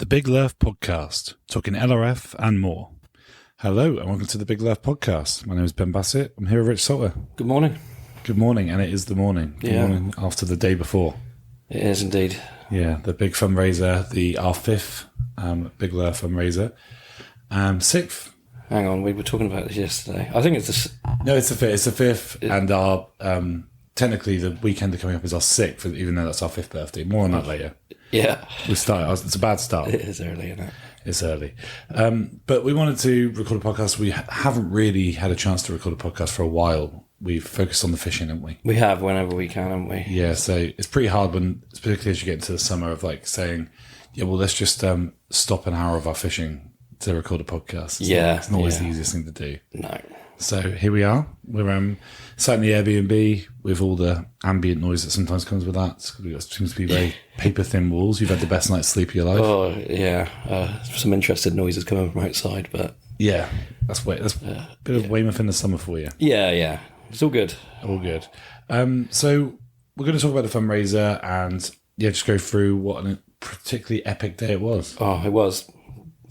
The Big Lerf Podcast, talking LRF and more. Hello and welcome to the Big Lerf Podcast. My name is Ben Bassett. I'm here with Rich Salter. Good morning. Good morning, and it is the morning. Good morning after the day before. It is indeed. Yeah, the big fundraiser, our fifth Big Lerf fundraiser. Sixth. Hang on, we were talking about this yesterday. I think it's the... No, it's the fifth. It's the fifth, and our technically the weekend coming up is our sixth, even though that's our fifth birthday. More on that later. Yeah. We started. It's a bad start. It is early, isn't it? It's early. But we wanted to record a podcast. We haven't really had a chance to record a podcast for a while. We've focused on the fishing, haven't we? We have whenever we can, haven't we? Yeah, so it's pretty hard when, particularly as you get into the summer, of like saying, yeah, well, let's just stop an hour of our fishing to record a podcast. It's not always the easiest thing to do. No. So here we are. We're sat in the Airbnb with all the ambient noise that sometimes comes with that. It seems to be very paper-thin walls. You've had the best night's sleep of your life. Oh, yeah. Some interested noises coming from outside, but... Yeah, that's a bit of Weymouth in the summer for you. Yeah. It's all good. All good. So we're going to talk about the fundraiser and just go through what a particularly epic day it was. Oh, it was.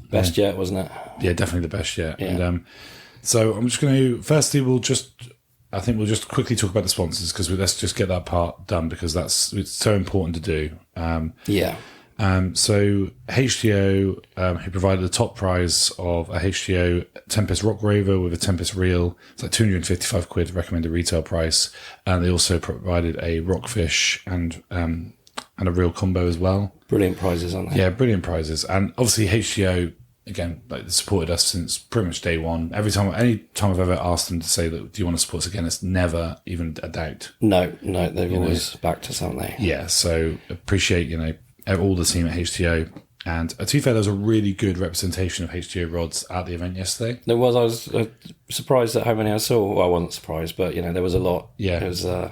Best yet, wasn't it? Yeah, definitely the best yet. Yeah. And so I'm just going to, firstly, we'll just quickly talk about the sponsors because let's just get that part done because it's so important to do. So HTO, who provided the top prize of a HTO Tempest Rock Rover with a Tempest reel. It's like 255 quid recommended retail price. And they also provided a rockfish and a reel combo as well. Brilliant prizes, aren't they? Yeah, brilliant prizes. And obviously HTO, again, like supported us since pretty much day one. Any time I've ever asked them to say that, do you want to support us again? It's never even a doubt. No, they've always backed us, haven't they? Yeah, so appreciate, all the team at HTO. And to be fair, there was a really good representation of HTO rods at the event yesterday. There was. I was surprised at how many I saw. Well, I wasn't surprised, but, there was a lot. Yeah. It was... I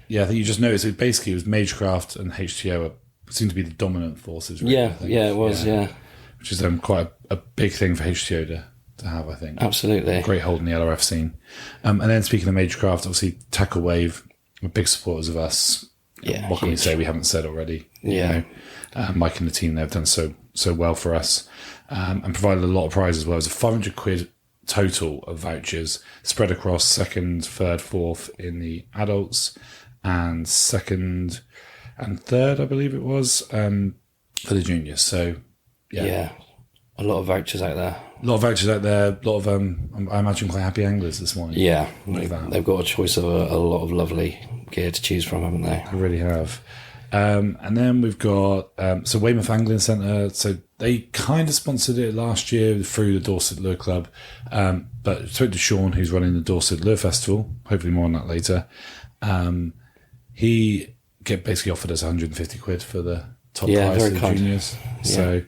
think you just noticed it basically was Magecraft and HTO seemed to be the dominant forces. Really, it was, Which is quite a big thing for HTO to have, I think. Absolutely. Great hold in the LRF scene. And then speaking of Magecraft, obviously Tackle Wave were big supporters of us. Yeah, what can we say we haven't said already? Yeah. Mike and the team, they've done so well for us and provided a lot of prizes as well. It was a 500 quid total of vouchers spread across second, third, fourth in the adults and second and third, I believe it was, for the juniors. So, a lot of vouchers out there. A lot of vouchers out there. A lot of, I imagine, quite happy anglers this morning. Yeah, they've got a choice of a lot of lovely gear to choose from, haven't they? They really have. And then we've got Weymouth Angling Centre. So they kind of sponsored it last year through the Dorset Lure Club. But I spoke to Sean, who's running the Dorset Lure Festival. Hopefully more on that later. He basically offered us 150 quid for the top prize of the juniors. So,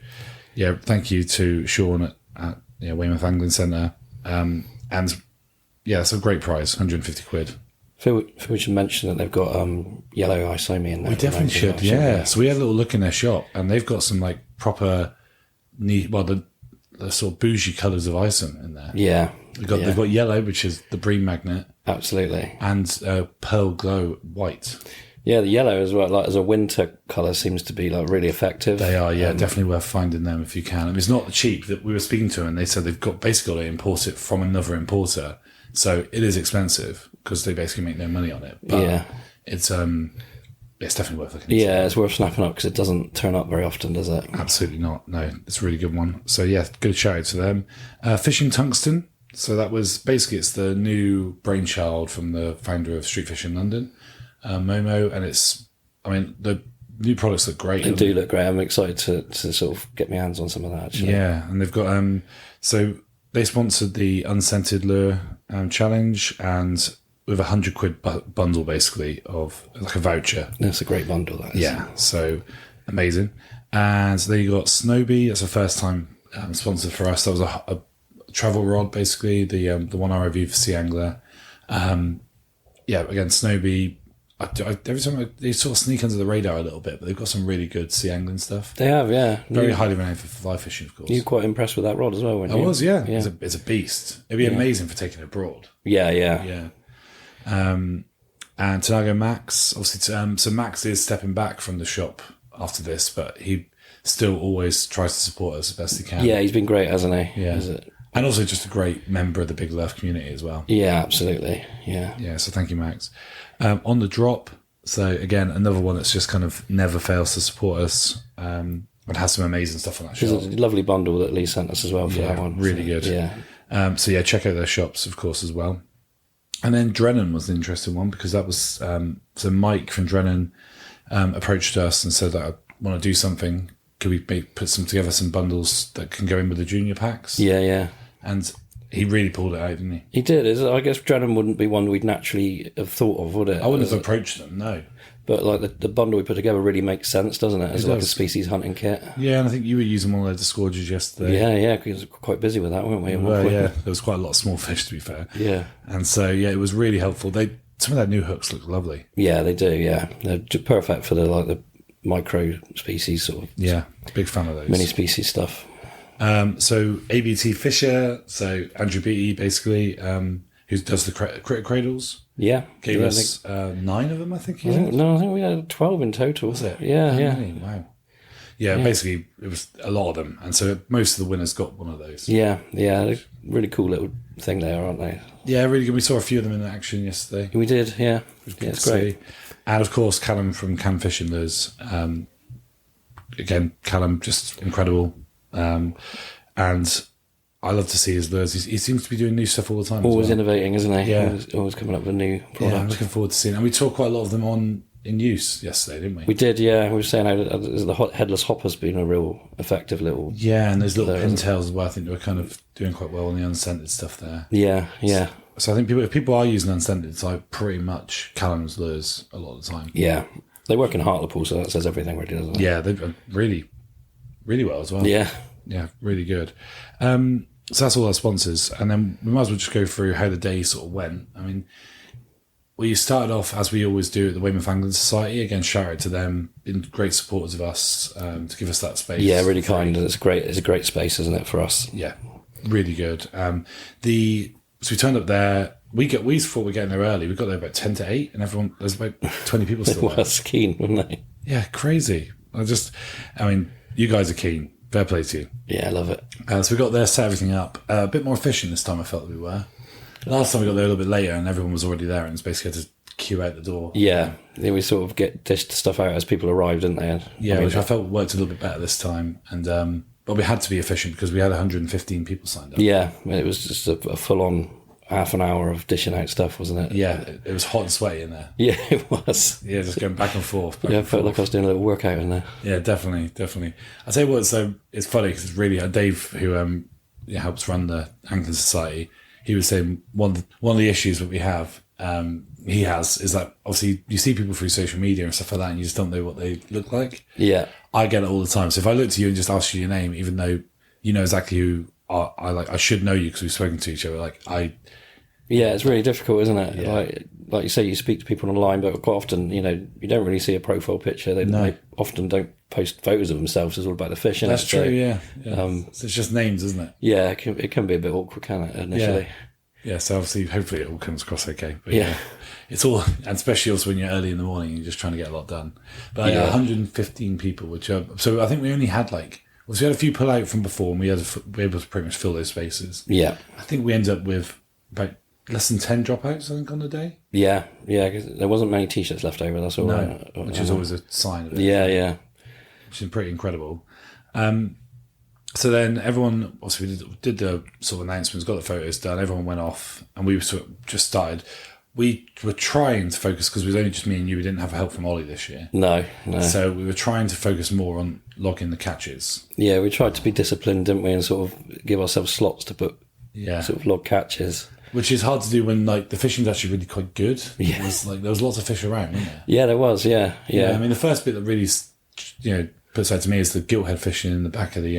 thank you to Sean at Weymouth Angling Centre. And it's a great prize, 150 quid. I feel we should mention that they've got yellow isomi in there. We definitely should, So we had a little look in their shop, and they've got some proper, the sort of bougie colours of isom in there. Yeah, they've got yellow, which is the bream magnet, absolutely, and pearl glow white. Yeah, the yellow as well, as a winter colour, seems to be really effective. They are, definitely worth finding them if you can. It's not cheap. That we were speaking to them, and they said they've got to import it from another importer, so it is expensive because they basically make no money on it. But it's definitely worth looking into. Yeah, it's worth snapping up because it doesn't turn up very often, does it? Absolutely not. No, it's a really good one. So good shout out to them. Fishing Tungsten. So that was basically, it's the new brainchild from the founder of Street Fish in London, Momo, and the new products look great. They do look great. I'm excited to sort of get my hands on some of that, actually. Yeah, and they've got, so they sponsored the Unscented Lure Challenge, and with 100 quid bundle, basically, of like a voucher. That's a great bundle, that is. Yeah, so amazing. And then you got Snowbee. That's the first time sponsored for us. That was a travel rod, basically, the one I reviewed for Sea Angler. Again, Snowbee, every time they sort of sneak under the radar a little bit, but they've got some really good sea angling stuff. They have, yeah. Very highly renowned for fly fishing, of course. You're quite impressed with that rod as well, weren't you? I was, yeah. It's a beast. It'd be amazing for taking it abroad. Yeah. And Tanago Max, obviously, so Max is stepping back from the shop after this, but he still always tries to support us as best he can. Yeah, he's been great, hasn't he? Yeah. And also just a great member of the Big Lerf community as well. Yeah, absolutely. Yeah. Yeah, so thank you, Max. On the drop, so again, another one that's just kind of never fails to support us and has some amazing stuff on that shop. There's a lovely bundle that Lee sent us as well for that one. Really good. Yeah. So yeah, check out their shops, of course, as well. And then Drennan was an interesting one because that was so Mike from Drennan approached us and said that I want to do something. Could we put together some bundles that can go in with the junior packs? Yeah. And he really pulled it out, didn't he? He did. I guess Drennan wouldn't be one we'd naturally have thought of, would it? I wouldn't have approached them, no. But like the bundle we put together really makes sense, doesn't it? As like a species hunting kit. Yeah, and I think you were using one of their disgorgers yesterday. Yeah, because we were quite busy with that, weren't we? Yeah. There was quite a lot of small fish, to be fair. Yeah. And so, yeah, it was really helpful. Some of their new hooks look lovely. Yeah, they do, yeah. They're perfect for the micro species sort of. Yeah, big fan of those. Mini species stuff. So ABT Fisher, so Andrew Beattie, basically, who does the critter cradles. Yeah. Gave us 9 of them, I think. I think we had 12 in total. Was it? Yeah. Many? Wow. Yeah, basically, it was a lot of them. And so most of the winners got one of those. Yeah. They're really cool little thing they are, aren't they? Yeah, really good. We saw a few of them in action yesterday. We did, yeah. It's great. And of course, Callum from Cam Fishing Lures. Again, Callum, just incredible. And I love to see his lures. He seems to be doing new stuff all the time. Always innovating, isn't he? Yeah. Always coming up with a new product. Yeah, I'm looking forward to seeing. And we saw quite a lot of them in use yesterday, didn't we? We did, yeah. We were saying how the headless hopper's been a real effective little... Yeah, and there's little pintails as well. I think they were kind of doing quite well on the unscented stuff there. Yeah. So I think if people are using unscented, it's like pretty much Callum's lures a lot of the time. Yeah. They work in Hartlepool, so that says everything really, doesn't it? Yeah, they've done really, really well as well. Yeah. Yeah, really good. So that's all our sponsors. And then we might as well just go through how the day sort of went. I mean, we started off, as we always do, at the Weymouth Angling Society. Again, shout out to them. Been great supporters of us to give us that space. Yeah, really kind. And it's a great space, isn't it, for us? Yeah, really good. So we turned up there. We thought we'd get in there early. We got there about 10 to 8, and there's about 20 people still there. They were keen, weren't they? Yeah, crazy. I mean, you guys are keen. Fair play to you. Yeah, I love it. So we got there, set everything up. A bit more efficient this time, I felt that we were. Last time we got there a little bit later and everyone was already there and it's basically had to queue out the door. Yeah, we sort of dished stuff out as people arrived, didn't they? Yeah, which I felt worked a little bit better this time. And but we had to be efficient because we had 115 people signed up. Yeah, it was just a full-on half an hour of dishing out stuff, wasn't it? Yeah, it was hot and sweaty in there. Yeah, it was. Yeah, just going back and forth. I felt like I was doing a little workout in there. Yeah, definitely. I'll tell you what, so it's funny because it's really Dave, who helps run the Angling Society, he was saying one of the issues that we have, is that obviously you see people through social media and stuff like that and you just don't know what they look like. Yeah. I get it all the time. So if I look to you and just ask you your name, even though you know exactly who I should know you because we've spoken to each other, yeah, it's really difficult, isn't it? Yeah. Like you say, you speak to people online, but quite often, you don't really see a profile picture. They often don't post photos of themselves. It's all about the fish. That's true, yeah. So it's just names, isn't it? Yeah, it can be a bit awkward, can it, initially? Yeah, so obviously, hopefully it all comes across okay. But yeah. It's all, and especially also when you're early in the morning, you're just trying to get a lot done. But 115 people, so I think we only had we had a few pull out from before and we were able to pretty much fill those spaces. Yeah. I think we ended up with about less than 10 dropouts, I think, on the day. Yeah, because there wasn't many t-shirts left over, that's all right. Which is always a sign of it. Yeah. Which is pretty incredible. So then everyone, obviously we did the sort of announcements, got the photos done, everyone went off, and we sort of just started. We were trying to focus, because it was only just me and you, we didn't have help from Ollie this year. No. So we were trying to focus more on logging the catches. Yeah, we tried to be disciplined, didn't we, and sort of give ourselves slots to put sort of log catches. Which is hard to do when the fishing's actually really quite good. Yeah. There was lots of fish around, wasn't there? Yeah, there was, yeah. I mean, the first bit that really, puts out to me is the gilthead fishing in the back of the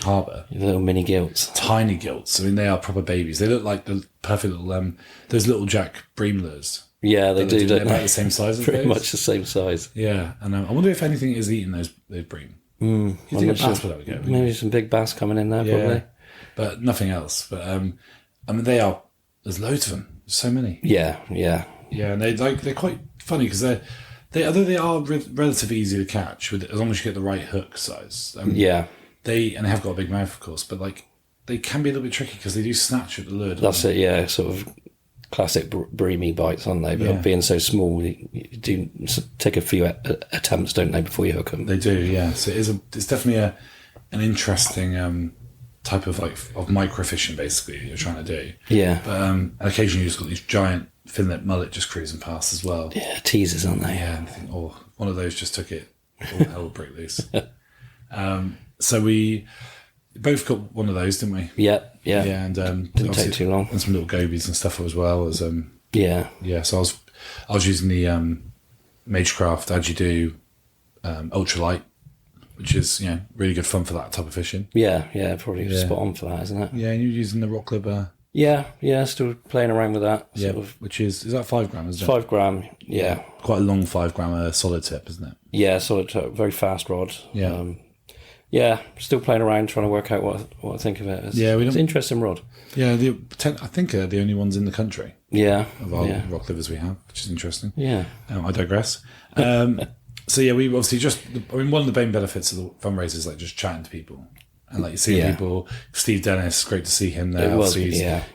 harbour. The little mini gilts. Tiny gilts. I mean, they are proper babies. They look like the perfect little, those little Jack breamlers. Yeah, they do. They're about the same size as Pretty those. much the same size. Yeah, and I wonder if anything is eating those bream. You think a bass would have a go? Maybe some big bass coming in there, probably. But nothing else. But, I mean, there's loads of them. There's so many. Yeah. Yeah, and they're quite funny because they're Although they are relatively easy to catch, as long as you get the right hook size. They have got a big mouth, of course, but like they can be a little bit tricky because they do snatch at the lure. That's it, yeah. Sort of classic breamy bites, aren't they? But being so small, you do take a few attempts, don't they, before you hook them? They do, yeah. So it's definitely an interesting type of microfishing, basically, that you're trying to do. Yeah. But and occasionally you've got these giant fin-lip mullet just cruising past as well. Yeah, teasers, aren't they? Yeah, and I think, one of those just took it all hell break loose. So we both got one of those, didn't we? Yeah. And didn't take too long. And some little gobies and stuff as well as Yeah. So I was using the Magecraft Agido ultralight, which is really good fun for that type of fishing. Yeah, probably spot on for that, isn't it? Yeah, and you're using the rock lubber. Yeah, still playing around with that. Which is that 5 grams, isn't it? 5 gram, yeah. Quite a long 5 gram solid tip, isn't it? Yeah, solid tip, very fast rod. Yeah. Still playing around, trying to work out what I think of it. It's an interesting rod. Yeah, I think they're the only ones in the country. Yeah. Of our rock livers we have, which is interesting. Yeah. I digress. So yeah, we obviously one of the main benefits of the fundraiser is like just chatting to people and like seeing people. Steve Dennis, great to see him there.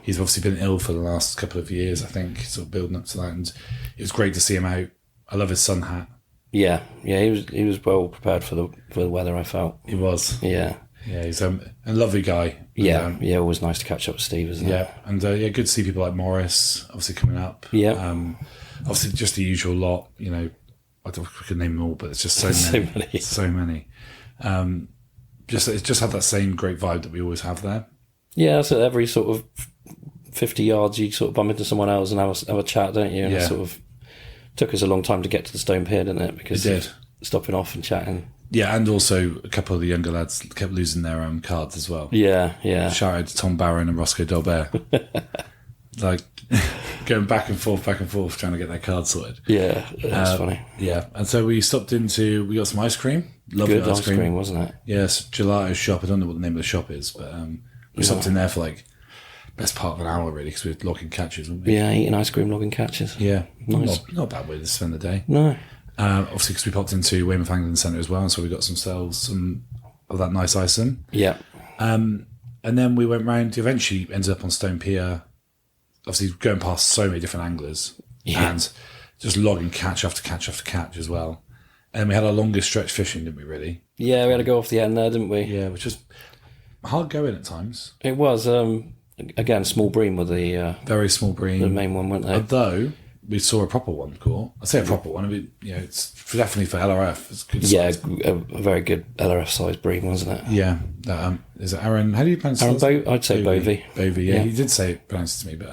He's obviously been ill for the last couple of years, I think, sort of building up to that, and it was great to see him out. I love his sun hat. Yeah, he was well prepared for the weather, I felt. He was. Yeah. Yeah, he's a lovely guy. Yeah, always nice to catch up with Steve, isn't it? Yeah, and good to see people like Morris, obviously coming up. Yeah. Obviously just the usual lot, I don't know if we could name them all, but it's just so many. So many. It's just had that same great vibe that we always have there. Yeah, so every sort of 50 yards you sort of bump into someone else and have a chat, don't you? And it sort of took us a long time to get to the Stone Pier, didn't it? Because it did. Stopping off and chatting. Yeah, and also a couple of the younger lads kept losing their cards as well. Yeah. Shout out to Tom Barron and Roscoe Dolbear. Going back and forth, trying to get their cards sorted. Yeah, that's funny. Yeah, and so we stopped we got some ice cream. Lovely Good ice cream, wasn't it? Yes, Gelato shop. I don't know what the name of the shop is, but we stopped in there for best part of an hour, really, because we were logging catches, weren't we? Yeah, eating ice cream, logging catches. Yeah, nice. Not a bad way to spend the day. No. Obviously, because we popped into Weymouth Angling Centre as well, and so we got some of that nice icing. Yeah. And then we went round, eventually ended up on Stone Pier, obviously going past so many different anglers and just logging catch after catch after catch as well. And we had our longest stretch fishing, didn't we, really? Yeah, we had to go off the end there, didn't we? Yeah, which was hard going at times. It was. Again, small bream with the... very small bream. The main one, weren't they? Although we saw a proper one caught. I say a proper one. I mean, it's definitely for LRF. It's good size. A very good LRF size bream, wasn't it? Yeah. Is it Aaron? How do you pronounce it? Aaron I'd say Bovey. Bovey, yeah. He did say it, pronounce it to me, but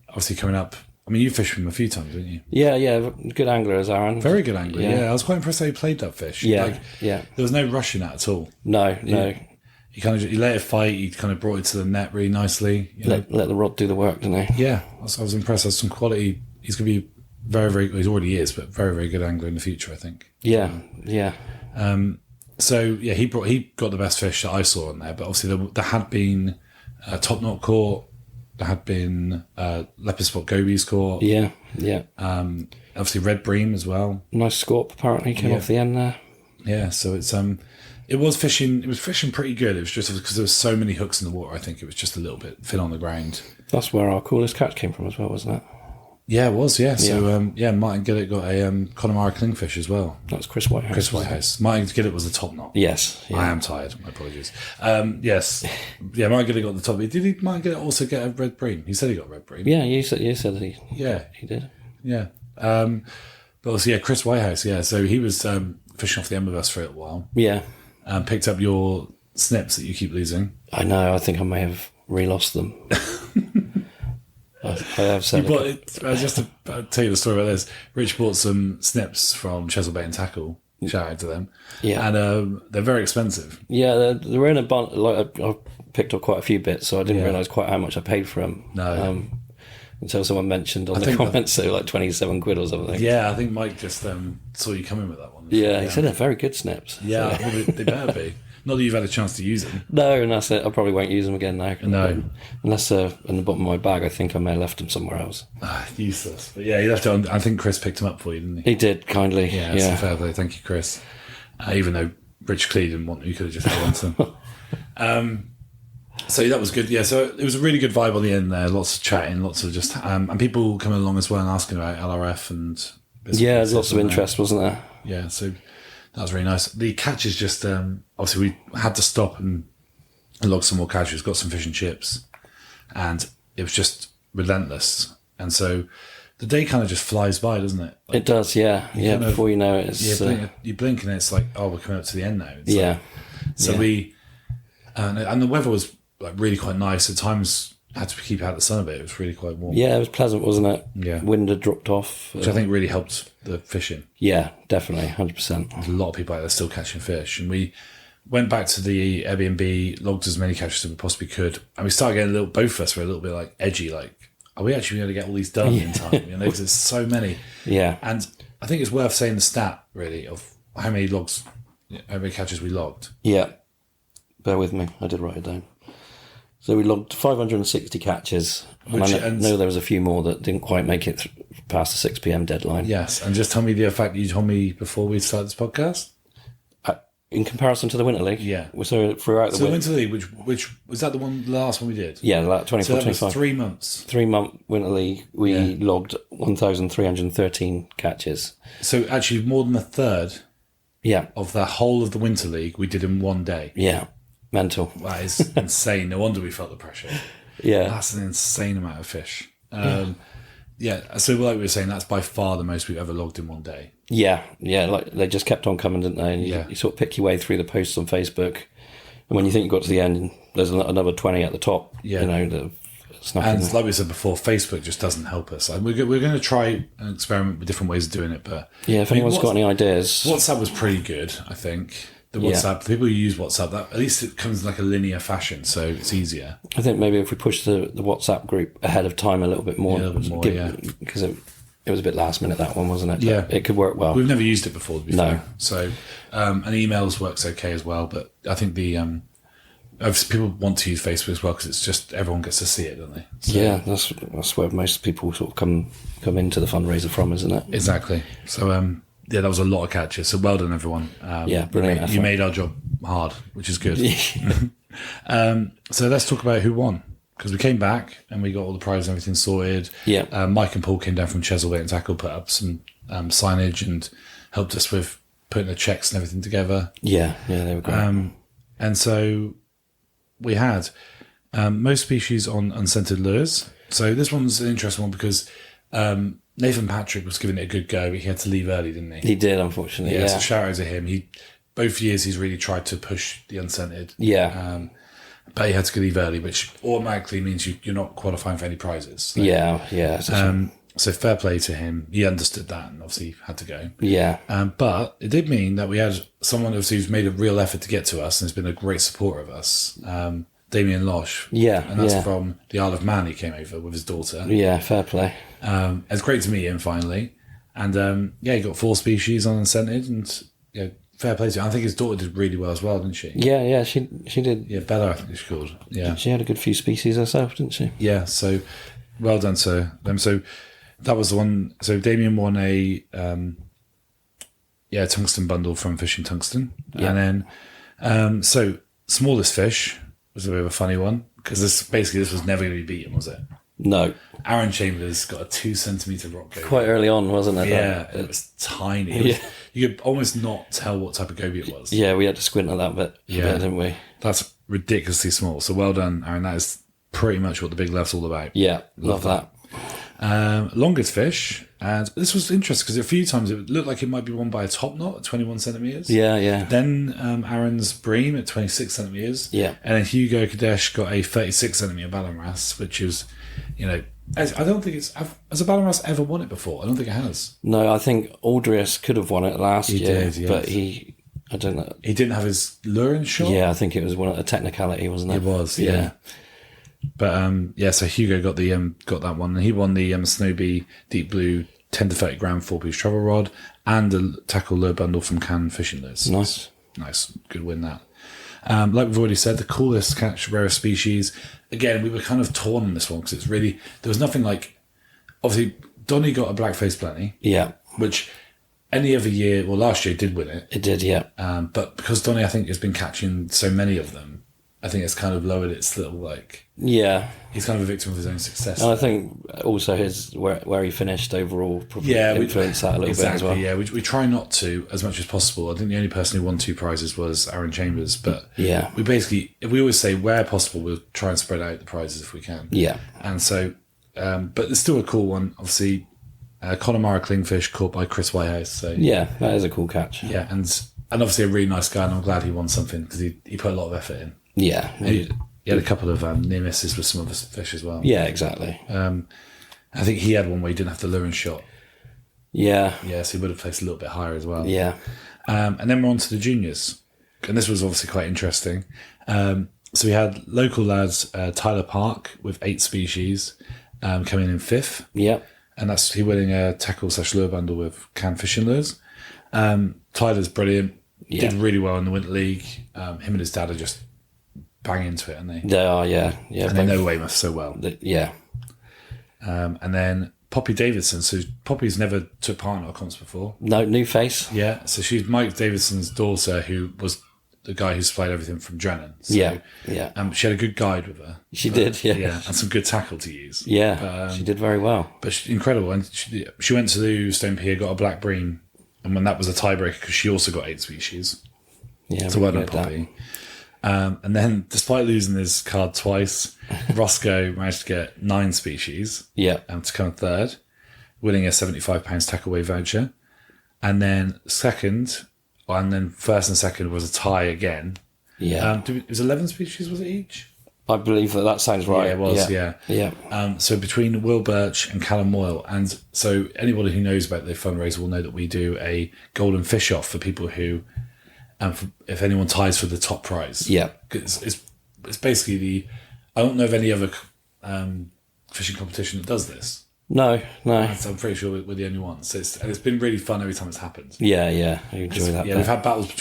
obviously coming up. I mean, you fished with him a few times, didn't you? Yeah. Good angler as Aaron. Very good angler. Yeah, I was quite impressed how he played that fish. Yeah. There was no rush in that at all. No. He he let it fight. He kind of brought it to the net really nicely. Let the rod do the work, didn't he? Yeah, I was impressed. There's some quality. He's going to be very, very. He already is, but very, very good angler in the future, I think. Yeah. So he got the best fish that I saw on there. But obviously there had been top knot caught. There had been leopard spot gobies caught. Yeah. Obviously red bream as well. Nice scorp apparently came off the end there. Yeah, so it was fishing. It was fishing pretty good. It was just because there was so many hooks in the water. I think it was just a little bit thin on the ground. That's where our coolest catch came from as well, wasn't it? Yeah, it was. Yeah. So Martin Gillett got a Connemara clingfish as well. That's Chris Whitehouse. Martin Gillett was the top knot. Yes. Yeah. I am tired. My apologies. Yes. Yeah, Martin Gillett got the top. Did Martin Gillett also get a red bream? He said he got red bream. Yeah, you said he. Yeah, he did. Yeah. But also, Chris Whitehouse. Yeah, so he was fishing off the end with us for a little while. Yeah. Picked up your snips that you keep losing. I know. I think I may have re-lost them. I have said just to tell you the story about this. Rich bought some snips from Chesil Bait and Tackle. Shout out to them. Yeah, and they're very expensive. Yeah, they're in a bunch. I picked up quite a few bits, so I didn't realise quite how much I paid for them. No. Until someone mentioned on the comments, so like 27 quid or something. Yeah, I think Mike just saw you come in with that one. Yeah, he said they're very good snips. Yeah, well, they better be. Not that you've had a chance to use them. No, and that's it. I probably won't use them again now. No. Unless they're in the bottom of my bag. I think I may have left them somewhere else. Useless. But yeah, you left it on. I think Chris picked them up for you, didn't he? He did, kindly. Yeah, it's fair play. Thank you, Chris. Even though Rich Clee didn't want them, you could have just held on to them. So that was good. Yeah, so it was a really good vibe on the end there. Lots of chatting, lots of just... and people coming along as well and asking about LRF and... Yeah, there's lots of interest, wasn't there? Yeah, so that was really nice. The catches just... obviously, we had to stop and log some more catches. Got some fish and chips. And it was just relentless. And so the day kind of just flies by, doesn't it? Like, it does, yeah. Yeah, before you know it, it's... you blink and it's like, oh, we're coming up to the end now. It's yeah. So we... and the weather was like really quite nice. At times, had to keep out of the sun a bit. It was really quite warm. Yeah, it was pleasant, wasn't it? Yeah. Wind had dropped off. Which I think really helped the fishing. Yeah, definitely, 100%. There's a lot of people out there still catching fish. And we went back to the Airbnb, logged as many catches as we possibly could. And we started getting both of us were a little bit like edgy, like, are we actually going to get all these done in time? You know, because there's so many. Yeah. And I think it's worth saying the stat, really, of how many catches we logged. Yeah. Bear with me, I did write it down. So we logged 560 catches. And I know there was a few more that didn't quite make it past the 6 p.m. deadline. Yes, and just tell me the fact you told me before we started this podcast. In comparison to the Winter League? Yeah. So throughout the Winter League, which was that the last one we did? Yeah, like 24, so that 25. was 3 months. 3 month Winter League, we logged 1,313 catches. So actually more than a third of the whole of the Winter League we did in one day. Yeah. Mental. That is insane. No wonder we felt the pressure. Yeah. That's an insane amount of fish. So like we were saying, that's by far the most we've ever logged in one day. Yeah. Like they just kept on coming, didn't they? And you sort of pick your way through the posts on Facebook. And when you think you got to the end, there's another 20 at the top. Yeah. You know, and like we said before, Facebook just doesn't help us. We're going to try and experiment with different ways of doing it. But yeah, if anyone's got any ideas. WhatsApp was pretty good, I think. The WhatsApp, the people who use WhatsApp, at least it comes in like a linear fashion, so it's easier. I think maybe if we push the WhatsApp group ahead of time a little bit more. Because it was a bit last minute, that one, wasn't it? But yeah. It could work well. We've never used it before, to be fair. No. So, and emails works okay as well, but I think people want to use Facebook as well because it's just, everyone gets to see it, don't they? So, yeah, that's where most people sort of come into the fundraiser from, isn't it? Exactly. So, yeah, that was a lot of catches. So well done, everyone. Brilliant. You made our job hard, which is good. So let's talk about who won. Because we came back and we got all the prizes and everything sorted. Yeah. Mike and Paul came down from Chesilbait and Tackle, put up some signage and helped us with putting the checks and everything together. Yeah, they were great. And so we had most species on unscented lures. So this one's an interesting one because... Nathan Patrick was giving it a good go, but he had to leave early, didn't he? He did, unfortunately. Yeah. So shout out to him. Both years he's really tried to push the unscented. Yeah. But he had to leave early, which automatically means you're not qualifying for any prizes. So, yeah. So fair play to him. He understood that and obviously had to go. Yeah. But it did mean that we had someone obviously who's made a real effort to get to us and has been a great supporter of us. Damien Losh. Yeah. And that's from the Isle of Man. He came over with his daughter. Yeah, fair play. It's great to meet him finally. And he got 4 species on unscented and fair play to him. I think his daughter did really well as well, didn't she? Yeah, she did. Yeah, Bella, I think she's called. Yeah. She had a good few species herself, didn't she? Yeah, so well done to them. So that was the one. So Damien won a tungsten bundle from Fishing Tungsten. Yeah. And then so smallest fish was a bit of a funny one because this was never going to be beaten, was it? No. Aaron Chambers got a 2 centimetre rock goby. Quite early on, wasn't it? Yeah, it was tiny. You could almost not tell what type of goby it was. Yeah, we had to squint at that bit, didn't we? That's ridiculously small. So well done, Aaron. That is pretty much what the Big Lurf's all about. Yeah, love that. Longest fish, and this was interesting because a few times it looked like it might be won by a top knot at 21 centimetres. Yeah. Then Aaron's bream at 26 centimetres. Yeah. And then Hugo Kadesh got a 36 centimetre Ballamras, which is, I don't think has a Ballamras ever won it before? I don't think it has. No, I think Aldrius could have won it last year, did, yes. but I don't know. He didn't have his luring shot? Yeah, I think it was a technicality, wasn't it? It was, yeah. But so Hugo got that one, and he won the Snowbee Deep Blue 10 to 30 gram 4-piece travel rod and the tackle lure bundle from Cannes Fishing Lures. Nice, good win that. Like we've already said, the coolest catch, rarest species. Again, we were kind of torn on this one because it's really, there was nothing like, obviously, Donny got a black-faced blenny. Yeah. Which any other year, well, last year did win it. It did, yeah. But because Donny, I think, has been catching so many of them, I think it's kind of lowered its little, like... Yeah. He's kind of a victim of his own success. And I think also his where he finished overall probably influenced that a little bit as well. Yeah, we try not to as much as possible. I think the only person who won 2 prizes was Aaron Chambers, but yeah, we always say where possible we'll try and spread out the prizes if we can. Yeah. And so, but it's still a cool one. Obviously, Connemara Clingfish caught by Chris Whitehouse. So yeah, that is a cool catch. Yeah, and obviously a really nice guy, and I'm glad he won something because he put a lot of effort in. Yeah. He had a couple of near misses with some other fish as well. Yeah, exactly. I think he had one where he didn't have the luring shot. Yeah. Yeah, so he would have placed a little bit higher as well. Yeah. And then we're on to the juniors. And this was obviously quite interesting. So we had local lads, Tyler Park, with 8 species, coming in 5th. Yeah. And that's he winning a tackle/lure bundle with canned fishing lures. Tyler's brilliant. Yeah. Did really well in the Winter League. Him and his dad are just bang into it, aren't they? They are, yeah. Yeah. And they know Weymouth so well. Yeah. And then Poppy Davidson. So Poppy's never took part in our comps before. No, new face. Yeah. So she's Mike Davidson's daughter, who was the guy who supplied everything from Drennan. So, yeah. Yeah. She had a good guide with her. She did, yeah. Yeah. And some good tackle to use. Yeah. She did very well. But she's incredible. And she went to the Stone Pier, got a black bream. And when that was a tiebreaker, because she also got 8 species. Yeah. So well done, Poppy. And then, despite losing his card twice, Roscoe managed to get 9 species. Yeah. To come 3rd, winning a £75 tackaway voucher. And then first and second was a tie again. Yeah. It was 11 species, was it each? I believe that sounds right. Yeah, it was, yeah. Yeah. So between Will Birch and Callum Moyle, and so anybody who knows about the fundraiser will know that we do a golden fish off for people who... if anyone ties for the top prize. Yeah. It's basically I don't know of any other fishing competition that does this. No. So I'm pretty sure we're the only ones. So it's been really fun every time it's happened. Yeah. I enjoy that. Yeah, we've had battles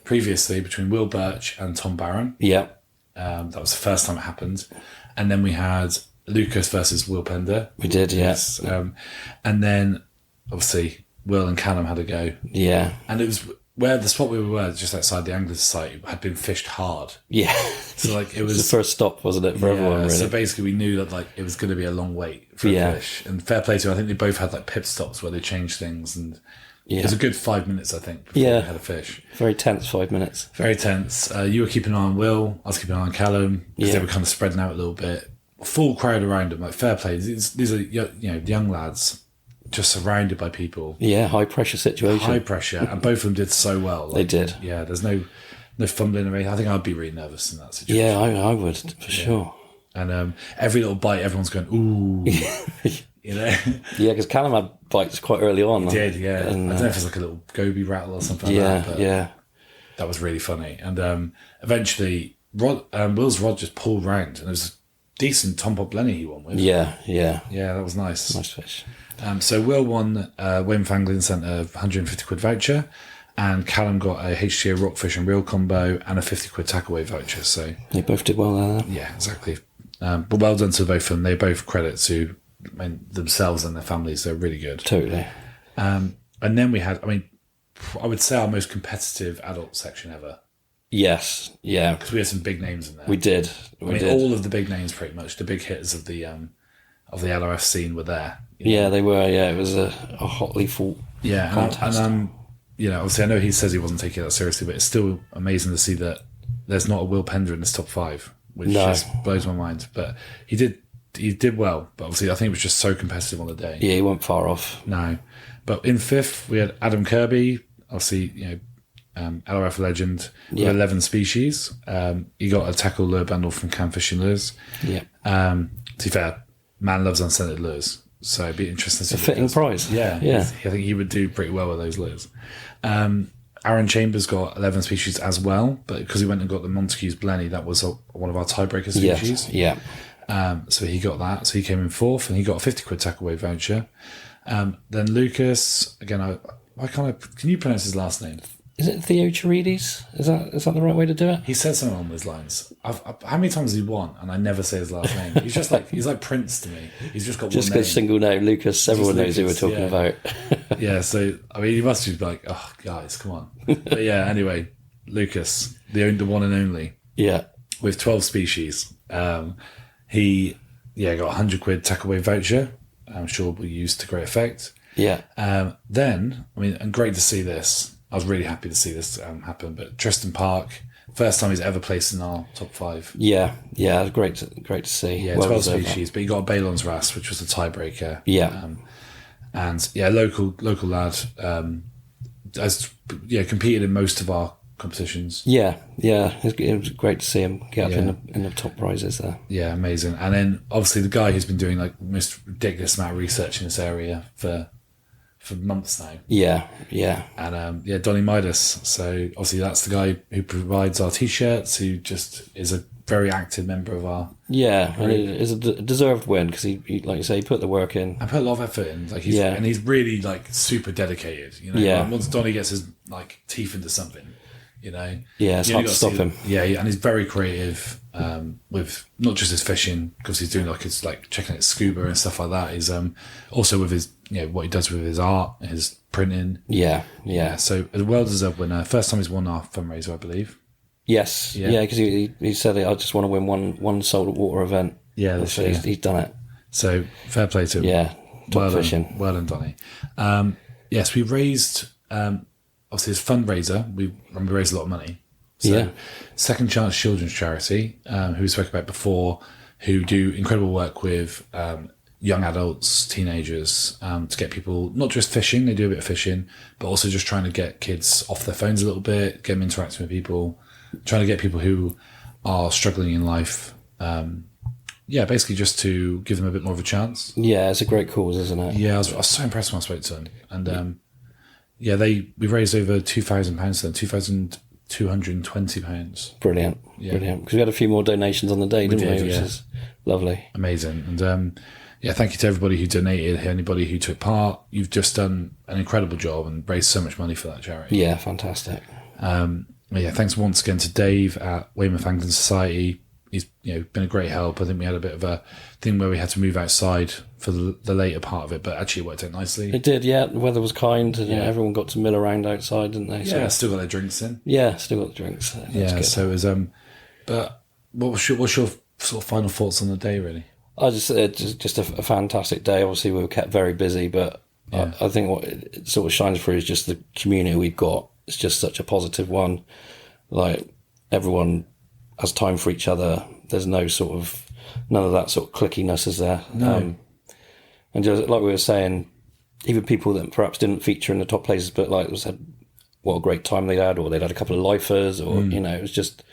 previously between Will Birch and Tom Barron. Yeah. That was the first time it happened. And then we had Lucas versus Will Pender. We did, yes. And then, obviously, Will and Callum had a go. Yeah. And it was... where the spot we were, just outside the Angler Society, had been fished hard. Yeah. So it was the first stop, wasn't it, for everyone, really? So basically we knew that it was going to be a long wait for a fish. And fair play to them, I think they both had pit stops where they changed things, and it was a good 5 minutes, I think, before we had a fish. Very tense 5 minutes. Very tense. You were keeping an eye on Will, I was keeping an eye on Callum, because they were kind of spreading out a little bit. Full crowd around them, fair play. These are young lads, just surrounded by people. Yeah, high pressure situation. High pressure, and both of them did so well. They did. Yeah, there's no fumbling or anything. I think I'd be really nervous in that situation. Yeah, I would, for sure. And every little bite, everyone's going, ooh. Yeah, because Callum had bites quite early on. He did, yeah. And, I don't know if it's a little goby rattle or something like that. But that was really funny. And eventually, Will's rod just pulled round, and it was a decent Tom Pop Lenny he won with. Yeah. Yeah, that was nice. Nice fish. So Will won Weymouth Angling Centre £150 voucher, and Callum got a HTA rockfish and reel combo and a £50 tackaway voucher. So they both did well there. Yeah, exactly. But well done to both of them. They both credit to themselves and their families. They're really good. Totally. And then we had, I would say our most competitive adult section ever. Yes, yeah. Because we had some big names in there. We did. All of the big names, pretty much. The big hitters of the LRF scene were there. Yeah, they were. Yeah, it was a hotly fought contest. And obviously I know he says he wasn't taking that seriously, but it's still amazing to see that there's not a Will Pender in this top 5, which just blows my mind. But he did well, but obviously I think it was just so competitive on the day. Yeah, he went far off. No. But in 5th, we had Adam Kirby, obviously, LRF legend, with 11 species. He got a tackle lure bundle from Cam Fishing Lures. Yeah. To be fair, man loves unscented lures. So it'd be interesting to see. A fitting prize. Yeah. I think he would do pretty well with those lures. Aaron Chambers got 11 species as well, but because he went and got the Montague's Blenny, that was one of our tiebreaker species. Yeah. So he got that. So he came in 4th, and he got a £50 tackaway voucher. Then Lucas, again, can you pronounce his last name? Is it Theocharides? Is that the right way to do it? He said something along those lines. How many times has he won? And I never say his last name. He's like Prince to me. He's just got just one name. Just a single name, Lucas. Everyone knows who we're talking about. Yeah, so I mean, you must be like, oh, guys, come on. But yeah, anyway, Lucas, the one and only. Yeah. With 12 species. He got £100 tackle voucher. I'm sure will be used to great effect. Yeah. Then, I mean, and great to see this. I was really happy to see this happen. But Tristan Park, first time he's ever placed in our top 5. Yeah, great to see. Yeah, 12 species. But he got a Balon's Wrasse, which was the tiebreaker. Yeah. And yeah, local lad, competed in most of our competitions. Yeah. It was great to see him get up in the top prizes there. Yeah, amazing. And then obviously the guy who's been doing like the most ridiculous amount of research in this area for months now. Yeah. And Donny Midas. So obviously that's the guy who provides our t-shirts, who just is a very active member of our group. And it is a deserved win because he, like you say, he put the work in. I put a lot of effort in. Like he's really like super dedicated. You know, like, once Donny gets his like teeth into something, you know. Yeah, it's hard to stop him. Yeah, and he's very creative with not just his fishing, because he's doing like his like checking out scuba and stuff like that. He's also with his what he does with his art, his printing. Yeah. So a well-deserved winner. First time he's won our fundraiser, I believe. Yes. Yeah, because he said, I just want to win one saltwater event. Yeah, that's so he's done it. So fair play to him. Yeah, top fishing. Well done, Donny. Yes, we raised obviously his fundraiser. We raised a lot of money. So Second Chance Children's Charity, who we spoke about before, who do incredible work with young adults, teenagers, to get people not just fishing, they do a bit of fishing, but also just trying to get kids off their phones a little bit, get them interacting with people, trying to get people who are struggling in life, basically just to give them a bit more of a chance. Yeah, it's a great cause, isn't it? Yeah, I was so impressed when I spoke to them. And we raised over £2,000 to them, £220. Brilliant. Because we had a few more donations on the day, didn't we? Which is lovely. Amazing. And thank you to everybody who donated, anybody who took part. You've just done an incredible job and raised so much money for that charity. Yeah, fantastic. Thanks once again to Dave at Weymouth Angling Society. He's been a great help. I think we had a bit of a thing where we had to move outside for the later part of it, but actually it worked out nicely. It did, yeah. The weather was kind, and everyone got to mill around outside, didn't they? Yeah, still got their drinks in. Yeah, still got the drinks. So it was. But what's your sort of final thoughts on the day, really? I just a fantastic day. Obviously, we were kept very busy, but I think what it sort of shines through is just the community we've got. It's just such a positive one. Like, everyone has time for each other. There's none of that sort of clickiness is there. No. And just like we were saying, even people that perhaps didn't feature in the top places, but like said, what a great time they had, or they'd had a couple of lifers, or it was just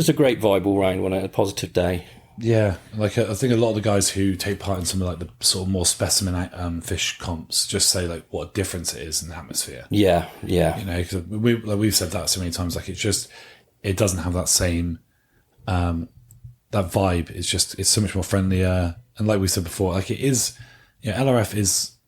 a great vibe all round. A positive day. Yeah, like I think a lot of the guys who take part in some of like the sort of more specimen fish comps just say like what a difference it is in the atmosphere. Yeah. Because we've said that so many times. Like it doesn't have that same that vibe. It's so much more friendlier, and like we said before, like it is. LRF is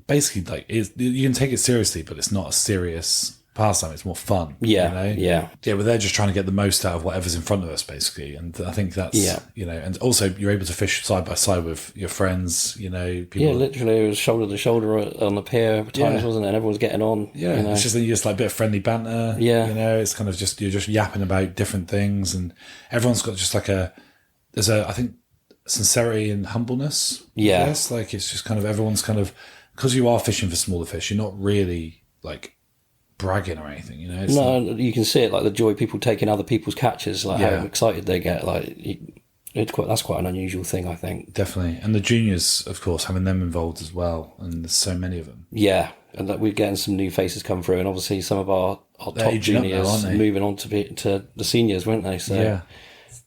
basically like you can take it seriously, but it's not a serious pastime. It's more fun. Yeah. But they're just trying to get the most out of whatever's in front of us, basically. And I think that's and also you're able to fish side by side with your friends. People. Yeah, literally, it was shoulder to shoulder on the pier at times, wasn't it? And everyone's getting on. Yeah, it's just like a bit of friendly banter. Yeah, it's kind of you're just yapping about different things, and everyone's got just like I think sincerity and humbleness. Yeah, yes, like it's just kind of everyone's kind of, because you are fishing for smaller fish, you're not really like bragging or anything, you can see it, like the joy people take in other people's catches, like how excited they get. Like that's quite an unusual thing, I think. Definitely. And the juniors, of course, having them involved as well, and there's so many of them. Yeah, and that we're getting some new faces come through, and obviously some of our top juniors now, moving on to the seniors, weren't they? So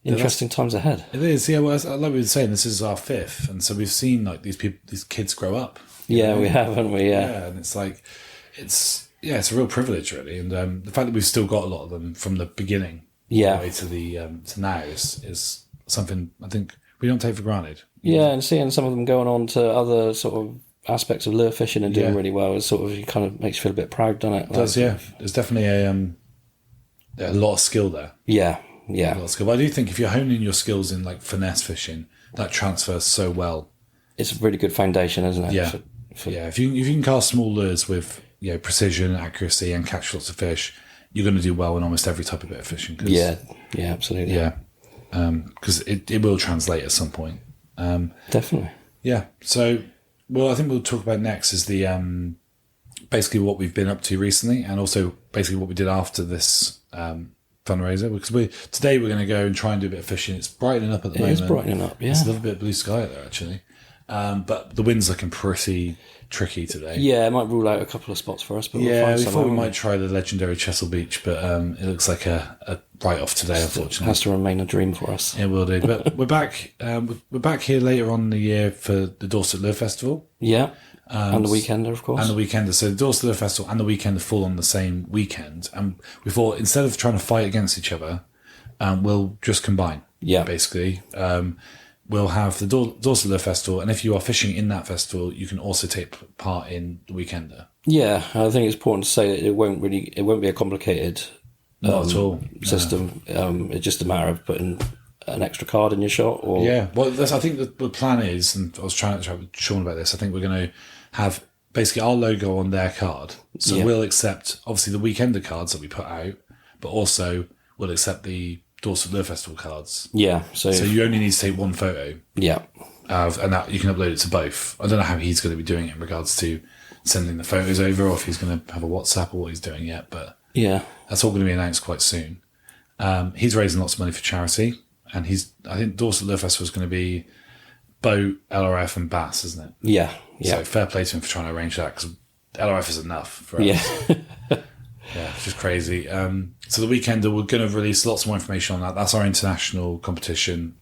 interesting times ahead. It is. Yeah, well, like we were saying, this is our 5th, and so we've seen like these kids grow up. Yeah, we have, haven't we? Yeah, and it's like it's a real privilege, really, and the fact that we've still got a lot of them from the beginning, all the way to the to now is something I think we don't take for granted. Yeah, and seeing some of them going on to other sort of aspects of lure fishing and doing really well. It sort of kind of makes you feel a bit proud, doesn't it? It does, yeah. There's definitely a lot of skill there. Yeah. A lot of skill. But I do think if you're honing your skills in like finesse fishing, that transfers so well. It's a really good foundation, isn't it? Yeah. If you can cast small lures with precision, accuracy, and catch lots of fish, you're going to do well in almost every type of bit of fishing. Yeah, absolutely. Yeah, because it will translate at some point. Definitely. Yeah. So, I think we'll talk about next is the basically what we've been up to recently, and also basically what we did after this fundraiser. Because today we're going to go and try and do a bit of fishing. It's brightening up at the moment. It is brightening up. Yeah, there's a little bit of blue sky out there actually, but the wind's looking pretty tricky today. Yeah, it might rule out a couple of spots for us. But we thought we might try the legendary Chesil Beach, but it looks like a write-off today, unfortunately. It has to remain a dream for us. It will do. But we're back. We're back here later on in the year for the Dorset Lure Festival. Yeah, and the Weekender, of course. And the Weekender. So the Dorset Lure Festival and the Weekender fall on the same weekend. And we thought instead of trying to fight against each other, we'll just combine. Yeah. Basically. We'll have the Dorset Lure Festival, and if you are fishing in that festival, you can also take part in the Weekender. Yeah, I think it's important to say that it won't be a complicated Not at all. system. It's just a matter of putting an extra card in your shot. Or I think the plan is, and I was trying to chat with Sean about this, I think we're going to have basically our logo on their card. So we'll accept, obviously, the Weekender cards that we put out, but also we'll accept the Dorset Lure Festival cards. Yeah. So you only need to take one photo. Yeah. And that you can upload it to both. I don't know how he's going to be doing it in regards to sending the photos over, or if he's going to have a WhatsApp or what he's doing yet, but yeah, that's all going to be announced quite soon. He's raising lots of money for charity, and I think Dorset Lure Festival is going to be boat, LRF and bass, isn't it? Yeah. So fair play to him for trying to arrange that, because LRF is enough for us. Yeah. Yeah, it's just crazy. So the Weekender, we're going to release lots more information on that. That's our international competition.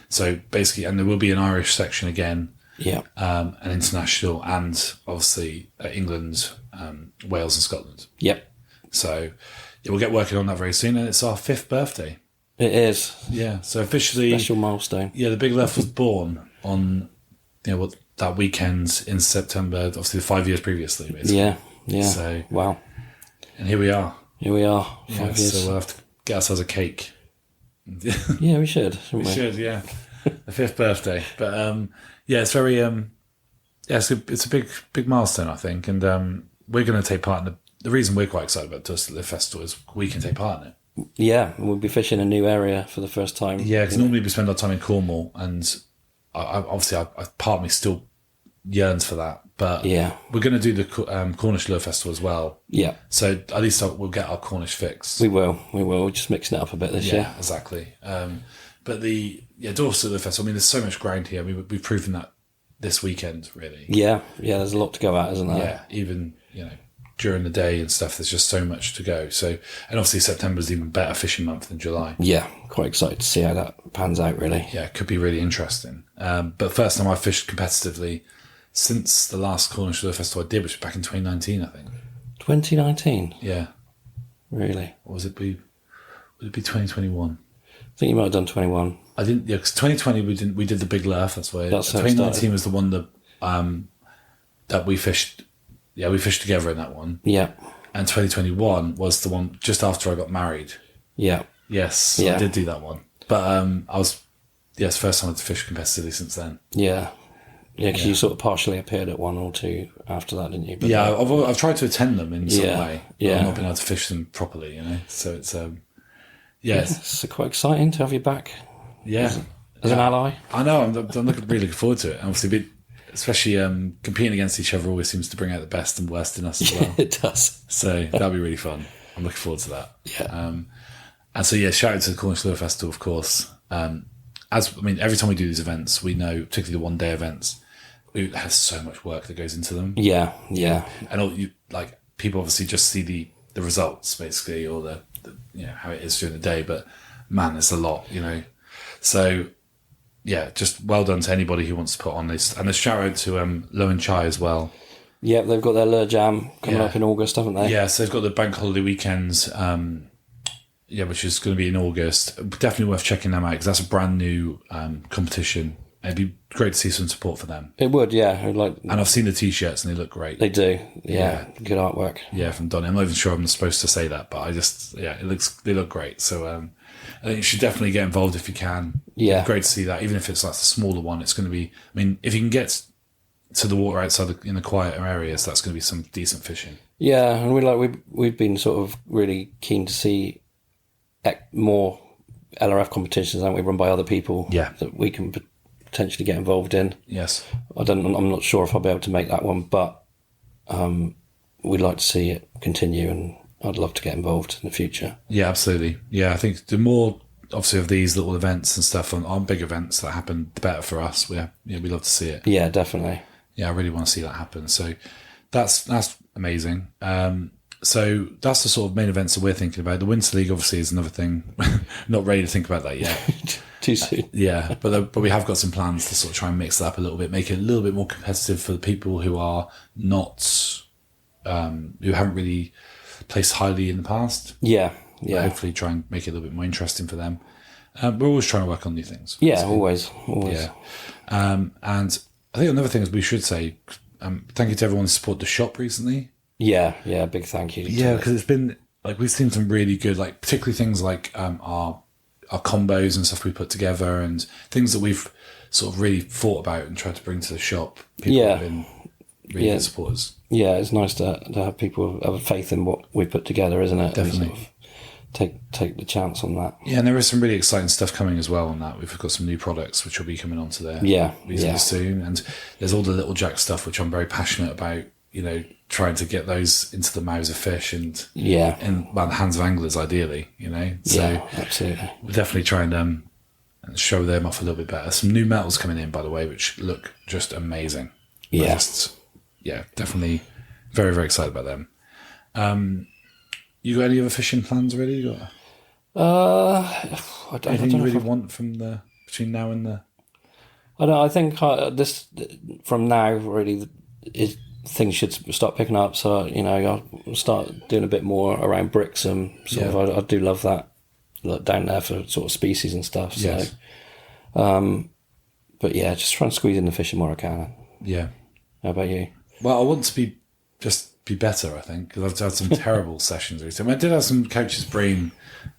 So basically, and there will be an Irish section again. Yeah. An international, and obviously England, Wales and Scotland. Yep. So we'll get working on that very soon, and it's our 5th birthday. It is. Yeah, so officially... Special milestone. Yeah, the Big Lerf was born on that weekend in September, obviously 5 years previously, basically. Yeah. So, wow. And here we are. 5 years. So we'll have to get ourselves a cake. Yeah, we should, shouldn't we? We should, yeah. The 5th birthday. But it's very it's a big milestone, I think, and we're going to take part in the reason we're quite excited about Dorset Lure Festival is we can take part in it. Yeah, we'll be fishing a new area for the first time. Yeah, because normally we spend our time in Cornwall, and obviously part of me still yearns for that. But we're going to do the Cornish Lure Festival as well. Yeah. So at least we'll get our Cornish fix. We will. We're just mixing it up a bit this year. Yeah, exactly. But the Dorset Lure Festival, I mean, there's so much ground here. We've proven that this weekend, really. Yeah, there's a lot to go at, isn't there? Yeah, even, during the day and stuff, there's just so much to go. So, and obviously September's even better fishing month than July. Yeah, quite excited to see how that pans out, really. Yeah, it could be really interesting. But first time I fished competitively since the last Cornish Lure Festival I did, which was back in 2019, I think. 2019? Yeah. Really? Or would it be 2021? I think you might have done 21. I didn't, because 2020 we did the Big Lerf, that's why. That's 2019 was the one that we fished. Yeah, we fished together in that one. Yeah. And 2021 was the one just after I got married. Yeah. Yes, I did do that one. But it's the first time I've fished competitively since then. Yeah. Yeah, because you sort of partially appeared at one or two after that, didn't you? But yeah, I've tried to attend them in some way. Yeah. I've not been able to fish them properly, So it's, it's quite exciting to have you back. Yeah. As an ally. I know, I'm really looking forward to it. Obviously, especially competing against each other always seems to bring out the best and worst in us as well. It does. So that'll be really fun. I'm looking forward to that. Yeah. And so, shout out to the Cornish Lure Festival, of every time we do these events, we know, particularly the one-day events, it has so much work that goes into them. Yeah. And people obviously just see the results, basically, or the how it is during the day, but man, there's a lot, So, just well done to anybody who wants to put on this. And a shout out to Low and Chai as well. Yeah, they've got their Lure Jam coming up in August, haven't they? Yeah, so they've got the bank holiday weekends, which is going to be in August. Definitely worth checking them out, because that's a brand new competition It'd be great to see some support for them. It would, yeah. And I've seen the t-shirts and they look great. They do, yeah. Good artwork. Yeah, from Donny. I'm not even sure I'm supposed to say that, but they look great. So I think you should definitely get involved if you can. Yeah. Great to see that. Even if it's like the smaller one, it's going to be, I mean, if you can get to the water outside in the quieter areas, that's going to be some decent fishing. Yeah, and we've been sort of really keen to see more LRF competitions, haven't we, run by other people? Yeah. That we can potentially get involved in. Yes. I'm not sure if I'll be able to make that one, but we'd like to see it continue, and I'd love to get involved in the future. Yeah, absolutely. Yeah, I think the more obviously of these little events and stuff on big events that happen, the better for us. We love to see it. Yeah, definitely. Yeah, I really want to see that happen. So that's amazing. So that's the sort of main events that we're thinking about. The Winter League obviously is another thing. Not ready to think about that yet. Too soon. Yeah, but we have got some plans to sort of try and mix that up a little bit, make it a little bit more competitive for the people who are not, who haven't really placed highly in the past. Yeah. But hopefully try and make it a little bit more interesting for them. We're always trying to work on new things. Yeah, always. Yeah. And I think another thing is we should say, thank you to everyone who supported the shop recently. Yeah, big thank you. Yeah, because it's been, like, we've seen some really good, like, particularly things like our combos and stuff we put together and things that we've sort of really thought about and tried to bring to the shop. People have been really good supporters. Yeah, it's nice to have people have faith in what we put together, isn't it? Definitely. Sort of take the chance on that. Yeah, and there is some really exciting stuff coming as well on that. We've got some new products which will be coming onto there reasonably soon. And there's all the little jack stuff which I'm very passionate about, you know, trying to get those into the mouths of fish and in the hands of anglers ideally, you know. So absolutely. We'll definitely try and show them off a little bit better. Some new metals coming in, by the way, which look just amazing. Definitely very, very excited about them. You got any other fishing plans really? You got anything you really want from between now and the? I think this from now really things should start picking up. So I'll start doing a bit more around Brixham. I do love that. Look down there for sort of species and stuff. So, yes. But yeah, just trying to squeeze in the fishing more I can. Yeah. How about you? Well, I want to be better, I think, because I've had some terrible sessions recently. I did have some coaches bream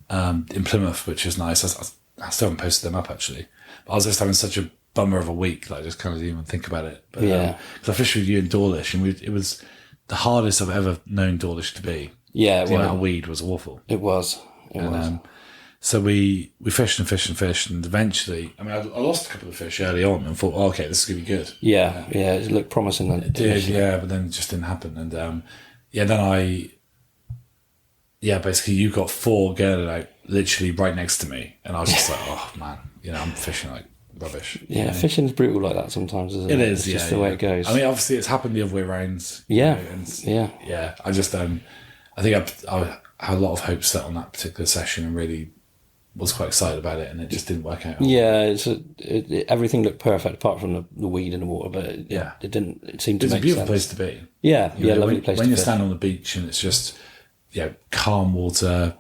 in Plymouth, which was nice. I still haven't posted them up, actually. But I was just having such a bummer of a week that I just kind of didn't even think about it. But, because I fished with you in Dawlish, and it was the hardest I've ever known Dawlish to be. Yeah, the amount of weed was awful. It was. So we fished and fished and fished, and eventually, I lost a couple of fish early on and thought, okay, this is going to be good. Yeah, it looked promising then. It did, but then it just didn't happen. And then basically you got 4 girded out literally right next to me, and I was just like, oh man, I'm fishing like rubbish. Yeah, fishing's brutal like that sometimes, isn't it? It is, it's just the way it goes. I mean, obviously it's happened the other way around. Yeah. I just, I think I had a lot of hope set on that particular session and really was quite excited about it, and it just didn't work out. Yeah, everything looked perfect apart from the weed in the water, but it didn't. It seemed to make sense. It's a beautiful place to be. Yeah, lovely place. When you stand on the beach and it's just calm water,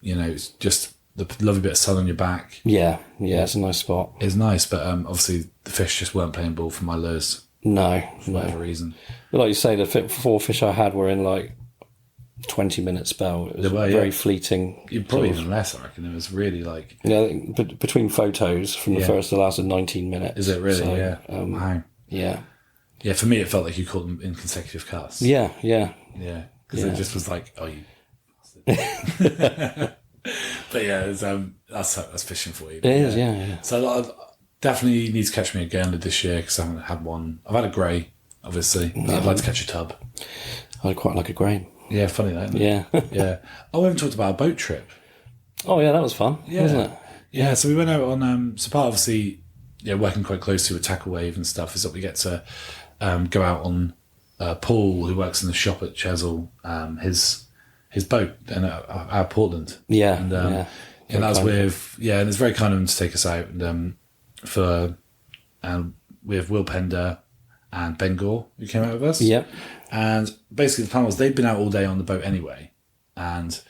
it's just the lovely bit of sun on your back. Yeah, it's a nice spot. It's nice, but obviously the fish just weren't playing ball for my lures. No, for whatever reason. But like you say, the 4 fish I had were in like 20-minute spell. It was very fleeting. Probably even less, I reckon. It was really like... between photos from the first to the last of 19 minutes. Is it really? So, wow. Yeah. Yeah, for me it felt like you caught them in consecutive casts. Yeah. Because it just was like, oh, you... But yeah, that's fishing for you. It is, yeah. So I definitely need to catch me a gander this year because I haven't had one. I've had a grey, obviously, but I'd like to catch a tub. I'd quite like a grey. Yeah, funny that, isn't it? Yeah. Yeah. Oh, we haven't talked about a boat trip. Oh, yeah, that was fun, wasn't it? Yeah, so we went out on, so part obviously, working quite closely with Tackle Wave and stuff is that we get to go out on Paul, who works in the shop at Chesil, his boat and out of Portland. Yeah. And that was with, and it's very kind of him to take us out and with Will Pender and Ben Gore, who came out with us. Yep. And basically the plan was they'd been out all day on the boat anyway. And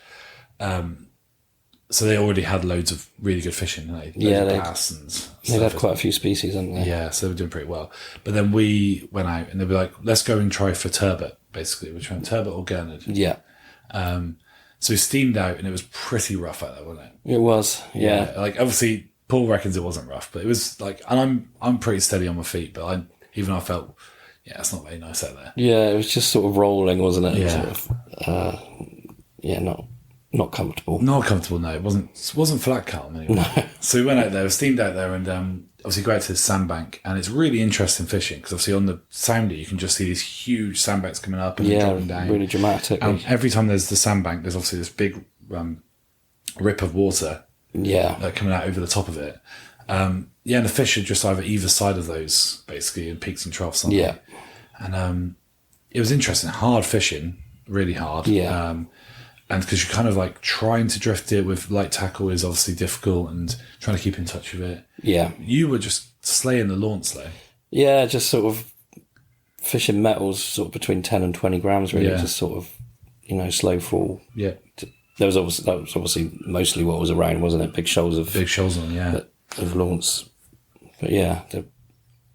so they already had loads of really good fishing. Bass They've had quite a few species, haven't they? Yeah, so they were doing pretty well. But then we went out and they were like, let's go and try for turbot, basically. We're trying turbot or gurnard. Yeah. So we steamed out and it was pretty rough out there, wasn't it? It was, yeah. Like, obviously, Paul reckons it wasn't rough, but it was like, and I'm pretty steady on my feet, but I felt, yeah, it's not very nice out there. Yeah, it was just sort of rolling, wasn't it? Yeah. Sort of, not comfortable. Not comfortable, no. It wasn't flat calm anyway. No. So we went out there, we steamed out there, and obviously go out to the sandbank, and it's really interesting fishing because obviously on the sounder you can just see these huge sandbanks coming up and dropping down. Really dramatic. And every time there's the sandbank, there's obviously this big rip of water. Coming out over the top of it. And the fish are just either side of those, basically, in peaks and troughs. Yeah. And it was interesting. Hard fishing, really hard. Yeah. And because you're kind of like trying to drift it with light tackle is obviously difficult and trying to keep in touch with it. Yeah. You were just slaying the launch though. Yeah, just sort of fishing metals sort of between 10 and 20 grams really, just sort of, slow fall. Yeah. That was obviously mostly what was around, wasn't it? Big shoals on, yeah. Of launch. But yeah.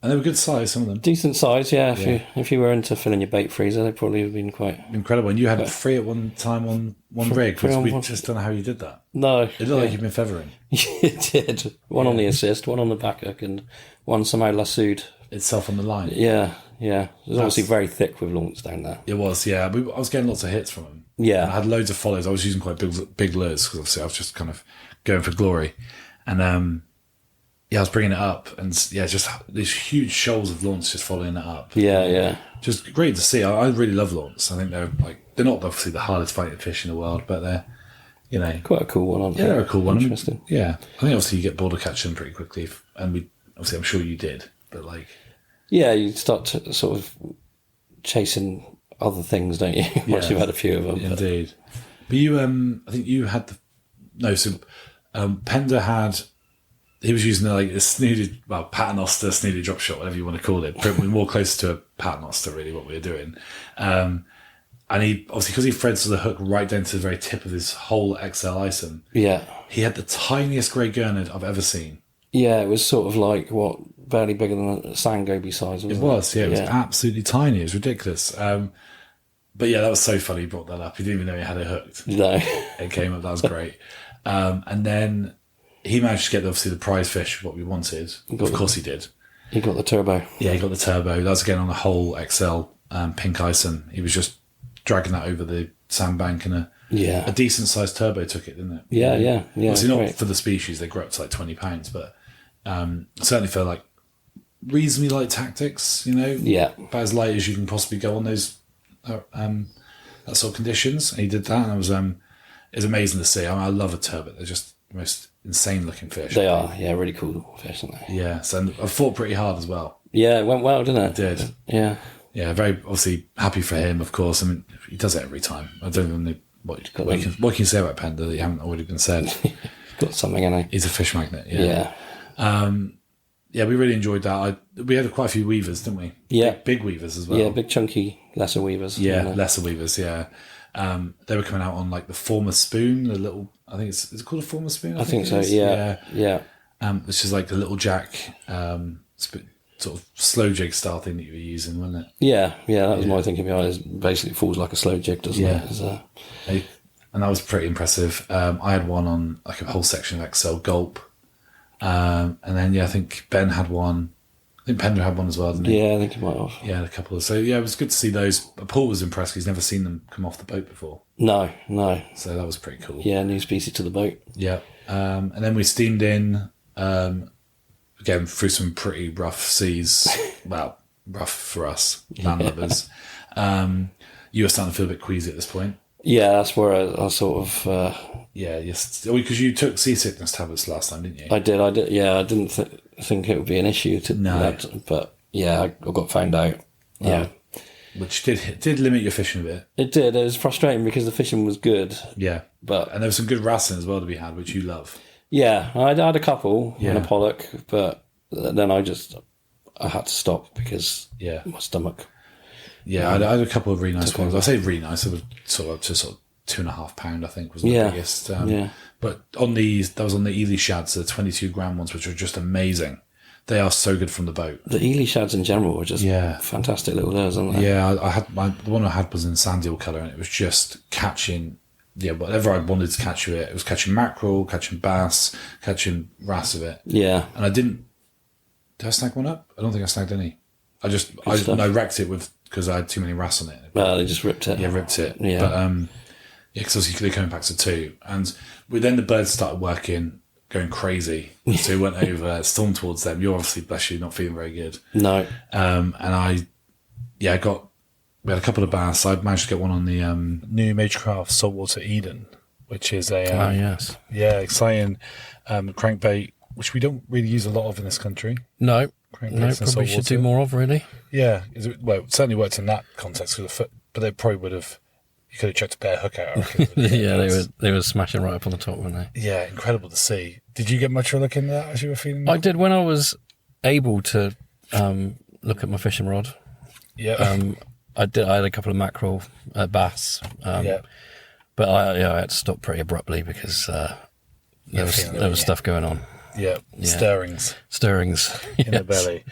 And they were good size, some of them. Decent size, yeah. If you were into filling your bait freezer, they probably have been quite incredible. And you had 3 at one time on one rig, which we just don't know how you did that. No. It looked like you've been feathering. It did. One on the assist, one on the back hook, and one somehow lassoed itself on the line. Yeah. It was obviously very thick with launch down there. It was, yeah. I was getting lots of hits from them. Yeah. And I had loads of follows. I was using quite big lures because obviously I was just kind of going for glory. And I was bringing it up, and just these huge shoals of launch just following it up. Yeah. Just great to see. I really love launch. I think they're not obviously the hardest fighting fish in the world, but they're, quite a cool one, aren't they? Yeah, they're a cool one. Interesting. Yeah. I think obviously you get bored of catching them pretty quickly, and obviously I'm sure you did, but yeah, you start to sort of chasing other things, don't you? Once you've had a few of them. Indeed. But you, I think you had Pender had. He was using a snooty, paternoster, snooty drop shot, whatever you want to call it. Probably more close to a paternoster, really, what we were doing. And he, obviously, because he threads the hook right down to the very tip of his whole XL ISOM, he had the tiniest grey gurnard I've ever seen. Yeah, it was sort of barely bigger than a Sangoby size, wasn't it? It was, yeah. It was absolutely tiny. It was ridiculous. But yeah, that was so funny he brought that up. He didn't even know he had it hooked. No. It came up. That was great. And then he managed to get, obviously, the prize fish, what we wanted. Of course he did. He got the turbo. Yeah, he got the turbo. That was, again, on the whole XL pink ISOM. He was just dragging that over the sandbank, and a decent-sized turbo took it, didn't it? Yeah. Obviously, not for the species. They grew up to 20 pounds, but certainly for, reasonably light tactics, Yeah. about as light as you can possibly go on those that sort of conditions. And he did that, and it was amazing to see. I love a turbot. They're just the most insane looking fish. They are, really cool fish, aren't they? Yeah, so I fought pretty hard as well. Yeah, it went well, didn't it? It did. Yeah. Yeah, very obviously happy for him, of course. I mean, he does it every time. I don't even know what can you say about Pender that you haven't already been said. Got something in it. He's a fish magnet. Yeah. We really enjoyed that. We had quite a few weavers, didn't we? Yeah. Big weavers as well. Yeah, big chunky lesser weavers. Yeah, lesser weavers, yeah. They were coming out on the former spoon, the little, I think is it called a former spoon? I think so, yeah. Which is like a little jack, sort of slow jig style thing that you were using, wasn't it? Yeah, that was my thinking behind it. It basically falls like a slow jig, doesn't it? And that was pretty impressive. I had one on a whole section of XL Gulp. And then, I think Ben had one. I think Pender had one as well, didn't he? Yeah, I think he might have. Yeah, a couple of. So, it was good to see those. Paul was impressed. He's never seen them come off the boat before. No. So that was pretty cool. Yeah, new species to the boat. Yeah. And then we steamed in, again, through some pretty rough seas. Well, rough for us, landlubbers. You were starting to feel a bit queasy at this point. Yeah, that's where I sort of... yes. Because you took seasickness tablets last time, didn't you? I did. Yeah, I didn't think it would be an issue to that, but yeah, I got found out. Yeah. Which did limit your fishing a bit. It did. It was frustrating because the fishing was good. Yeah. And there was some good wrassing as well to be had, which you love. Yeah, I had a couple and a pollock, but then I had to stop because my stomach... Yeah, I had a couple of really nice ones. I say really nice. I was sort of 2.5 pound, I think, was the Yeah. biggest. Yeah. But that was on the Ely shads, the 22 gram ones, which are just amazing. They are so good from the boat. The Ely shads in general were just Yeah. fantastic little lures, aren't they? Yeah, I had the one I had was in sand eel colour, and it was just catching, whatever I wanted to catch with it. It was catching mackerel, catching bass, catching wrasse of it. Yeah. And did I snag one up? I don't think I snagged any. I wrecked it because I had too many wrasse on it. Well, they just ripped it. Yeah, ripped it. Yeah. But because obviously they're coming back to 2, and then the birds started working, going crazy. So we went over, stormed towards them. You're obviously, bless you, not feeling very good. No. And we had a couple of bass. I managed to get one on the new Majorcraft Saltwater Eden, which is a yes. exciting crankbait, which we don't really use a lot of in this country. No. Crankbaits in Probably should do more of, really. Yeah, it certainly worked in that context with a foot, but they probably would have. You could have checked a bare hook out. I reckon, Yeah, they were smashing right up on the top, weren't they? Yeah, incredible to see. Did you get much of a look into that as you were feeling? I did when I was able to look at my fishing rod. Yeah. I had a couple of mackerel, bass. But I had to stop pretty abruptly because there was stuff going on. Yeah. Stirrings in the belly.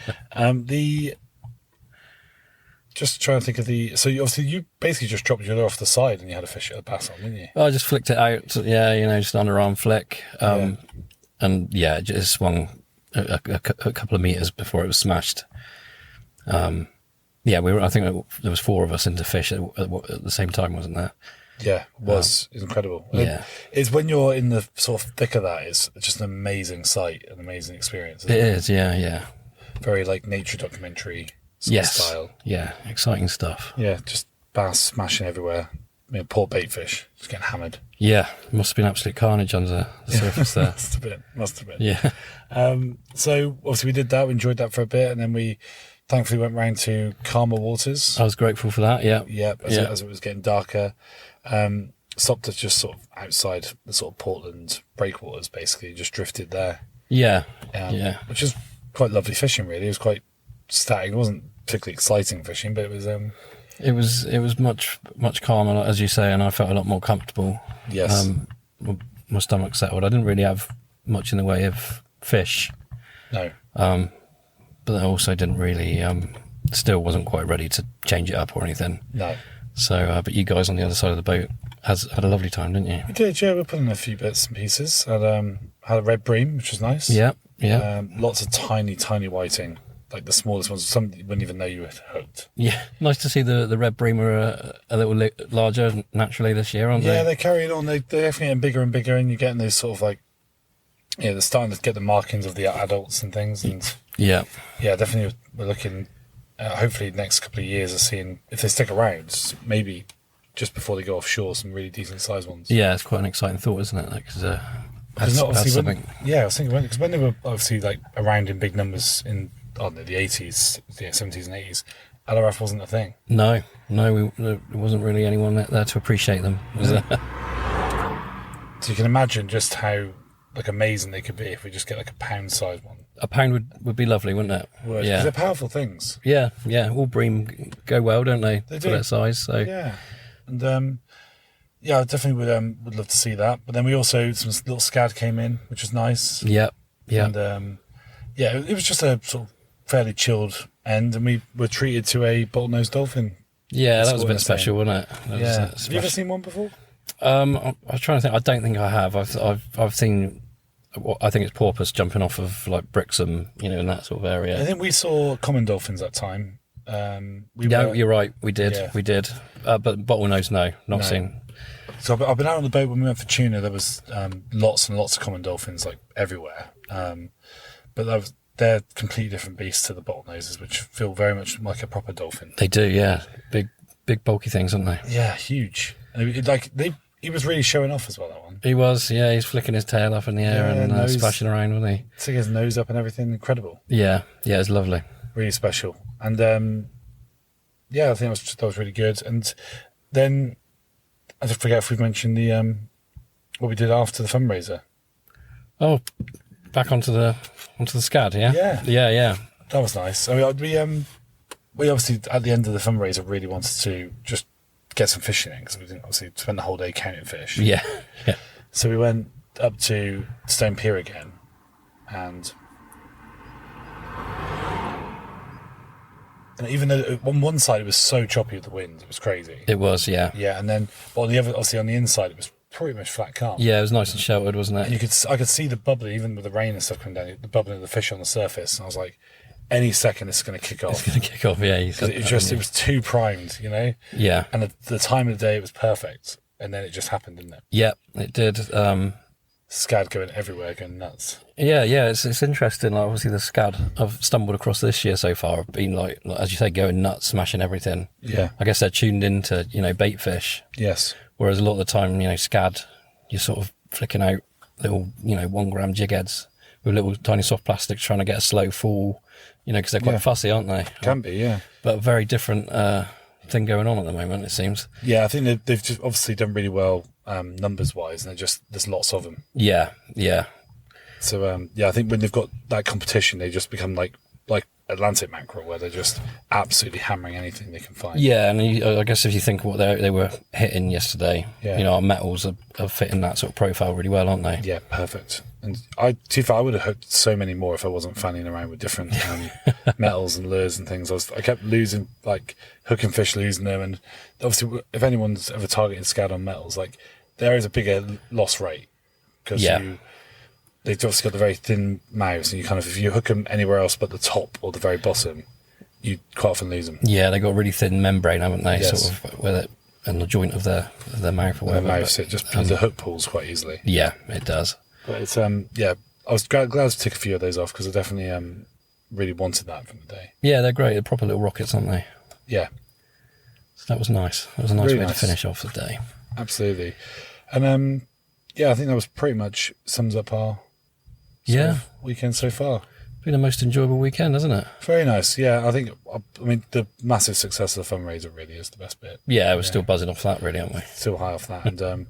Just trying to think of so you basically just dropped your lure off the side and you had a bass on, didn't you? I just flicked it out. Just underarm flick. And it just swung a couple of meters before it was smashed. I think there was 4 of us into fish at the same time, wasn't there? Yeah, it was. It's incredible. Yeah. It's when you're in the sort of thick of that, it's just an amazing sight, an amazing experience. It is, yeah. Very like nature documentary sort of style. Yeah, exciting stuff. Yeah, just bass smashing everywhere. Poor bait fish, just getting hammered. Yeah, must have been absolute carnage under the surface there. Must have been. Yeah. So obviously we did that, we enjoyed that for a bit, and then we thankfully went round to calmer waters. I was grateful for that, yeah. Yeah, as it was getting darker. Stopped us just sort of outside the sort of Portland breakwaters, basically, just drifted there. Yeah, which is quite lovely fishing, really. It was quite static. It wasn't particularly exciting fishing, but it was... It was much calmer, as you say, and I felt a lot more comfortable. Yes. My stomach settled. I didn't really have much in the way of fish. No. But I also didn't really... still wasn't quite ready to change it up or anything. No. So, but you guys on the other side of the boat had a lovely time, didn't you? We did, yeah. We put in a few bits and pieces. Had a red bream, which was nice. Yeah. Lots of tiny, tiny whiting, like the smallest ones. Some you wouldn't even know you had hooked. Yeah, nice to see the red bream are a little larger naturally this year, aren't they? Yeah, they're carrying on. They're definitely getting bigger and bigger, and you're getting those sort of like, they're starting to get the markings of the adults and things. And yeah, definitely we're looking. Hopefully, the next couple of years of seeing if they stick around, maybe just before they go offshore, some really decent sized ones. Yeah, it's quite an exciting thought, isn't it? Because I was thinking because when they were obviously like around in big numbers in the 80s, 70s and 80s, LRF wasn't a thing. No, there wasn't really anyone there to appreciate them. Was there? So you can imagine just how like amazing they could be if we just get like a pound size one. A pound would be lovely, wouldn't it? Would, yeah, they're powerful things. Yeah. All bream go well, don't they? They for do. that size. So yeah, and I definitely would love to see that. But then we also some little scad came in, which was nice. Yeah. And it was just a sort of fairly chilled end, and we were treated to a bottlenose dolphin. Yeah, that was a bit special, wasn't it? Have you ever seen one before? I was trying to think. I don't think I have. I've seen. I think it's porpoise jumping off of like Brixham, in that sort of area. I think we saw common dolphins that time. You're right. We did. Yeah. We did. But bottlenose, not seen. So I've been out on the boat when we went for tuna. There was lots and lots of common dolphins like everywhere. But they're completely different beasts to the bottlenoses, which feel very much like a proper dolphin. They do, yeah. Big bulky things, aren't they? Yeah, huge. And he was really showing off as well, that one. He was, yeah. He's flicking his tail up in the air and splashing around, wasn't he? Sticking his nose up and everything. Incredible. Yeah, it's lovely. Really special. And I think that was really good. And then I just forget if we've mentioned the what we did after the fundraiser. Oh, back onto the scad, yeah? Yeah. That was nice. I mean, we obviously at the end of the fundraiser really wanted to just get some fishing in, because we didn't obviously spend the whole day counting fish. Yeah. So we went up to Stone Pier again, and even though on one side it was so choppy with the wind, it was crazy. It was, yeah. Yeah, and then on the other, obviously on the inside, it was pretty much flat calm. Yeah, it was nice and sheltered, wasn't it? And I could see the bubbling, even with the rain and stuff coming down, the bubbling of the fish on the surface. And I was like, any second it's going to kick off. It's going to kick off, yeah. It was too primed, you know? Yeah. And the time of the day, it was perfect. And then it just happened, didn't it? Yeah, it did. Scad going everywhere, going nuts. Yeah, it's interesting. Like, obviously, the scad I've stumbled across this year so far have been like, as you say, going nuts, smashing everything. Yeah. I guess they're tuned into, bait fish. Yes. Whereas a lot of the time, scad, you're sort of flicking out little, 1 gram jig heads with little tiny soft plastics trying to get a slow fall, because they're quite fussy, aren't they? Can be, yeah. But a very different thing going on at the moment, it seems. Yeah, I think they've just obviously done really well numbers-wise, and there's lots of them. Yeah. So, I think when they've got that competition, they just become like Atlantic mackerel, where they're just absolutely hammering anything they can find. Yeah, and I guess if you think what they were hitting yesterday, Yeah. Our metals are fitting that sort of profile really well, aren't they? Yeah, perfect. And I would have hoped so many more if I wasn't fanning around with different metals and lures and things. I kept losing, like hooking fish, losing them, and obviously, if anyone's ever targeted scad on metals, like there is a bigger loss rate because they've obviously got the very thin mouths, and you kind of, if you hook them anywhere else but the top or the very bottom, you quite often lose them. Yeah, they got a really thin membrane, haven't they? Yes. Sort of with it and the joint of their mouth or whatever. The mouth, it just the hook pulls quite easily. Yeah, it does. But it's I was glad to tick a few of those off, because I definitely really wanted that from the day. Yeah, they're great. They're proper little rockets, aren't they? Yeah. So that was nice. That was a nice Really way nice. to finish off the day. Absolutely. And I think that was pretty much sums up our weekend so far. Been the most enjoyable weekend, hasn't it? Very nice. Yeah, I mean, the massive success of the fundraiser really is the best bit. Yeah, we're still buzzing off that, really, aren't we? Still high off that. And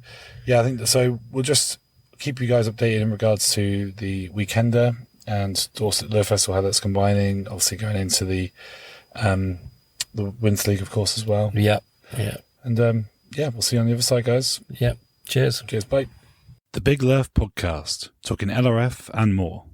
I think that, so we'll just keep you guys updated in regards to the Weekender and Dorset Lure Festival, how that's combining, obviously going into the Winter League, of course, as well. Yeah. And we'll see you on the other side, guys. Yeah. Cheers. Cheers, bye. The Big Lerf Podcast, talking LRF and more.